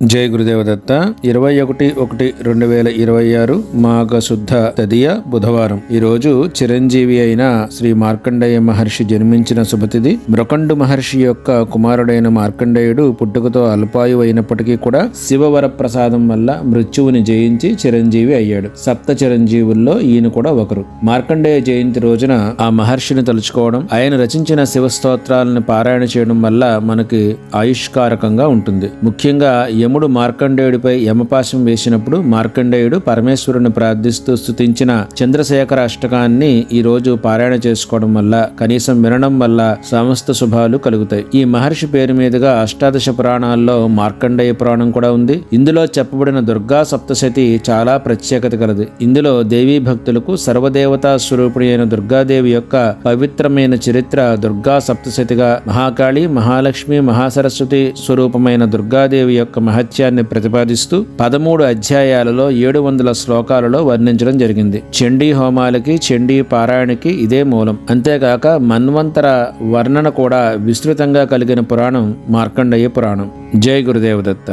జై గురుదేవదత్త. 21/1/2026 మాఘ శుద్ధ తదియ బుధవారం. ఈ రోజు చిరంజీవి అయిన శ్రీ మార్కండేయ మహర్షి జన్మించిన శుభతిథి. మృకండు మహర్షి యొక్క కుమారుడైన మార్కండేయుడు పుట్టుకతో అల్పాయు అయినప్పటికీ కూడా శివవర ప్రసాదం వల్ల మృత్యువుని జయించి చిరంజీవి అయ్యాడు. సప్త చిరంజీవుల్లో ఈయన కూడా ఒకరు. మార్కండేయ జయంతి రోజున ఆ మహర్షిని తలుచుకోవడం, ఆయన రచించిన శివ స్తోత్రాలను పారాయణ చేయడం వల్ల మనకి ఆయుష్కారకంగా ఉంటుంది. ముఖ్యంగా యముడు మార్కండేయుడిపై యమపాశం వేసినప్పుడు మార్కండేయుడు పరమేశ్వరుని ప్రార్థిస్తూ స్తుతించిన చంద్రశేఖర అష్టకాన్ని ఈ రోజు పారాయణ చేసుకోవడం వల్ల, కనీసం వినడం వల్ల సమస్త శుభాలు కలుగుతాయి. ఈ మహర్షి పేరు మీదుగా అష్టాదశ పురాణాల్లో మార్కండేయ పురాణం కూడా ఉంది. ఇందులో చెప్పబడిన దుర్గా సప్తశతి చాలా ప్రత్యేకత కలదు. ఇందులో దేవీ భక్తులకు సర్వదేవతా స్వరూపిణి అయిన దుర్గాదేవి యొక్క పవిత్రమైన చరిత్ర దుర్గా సప్తశతిగా, మహాకాళి, మహాలక్ష్మి, మహాసరస్వతి స్వరూపమైన దుర్గాదేవి యొక్క మహత్యాన్ని ప్రతిపాదిస్తూ 13 అధ్యాయాలలో 700 శ్లోకాలలో వర్ణించడం జరిగింది. చండీ హోమాలకి, చండీ పారాయణకి ఇదే మూలం. అంతేకాక మన్వంతర వర్ణన కూడా విస్తృతంగా కలిగిన పురాణం మార్కండేయ పురాణం. జై గురుదేవదత్త.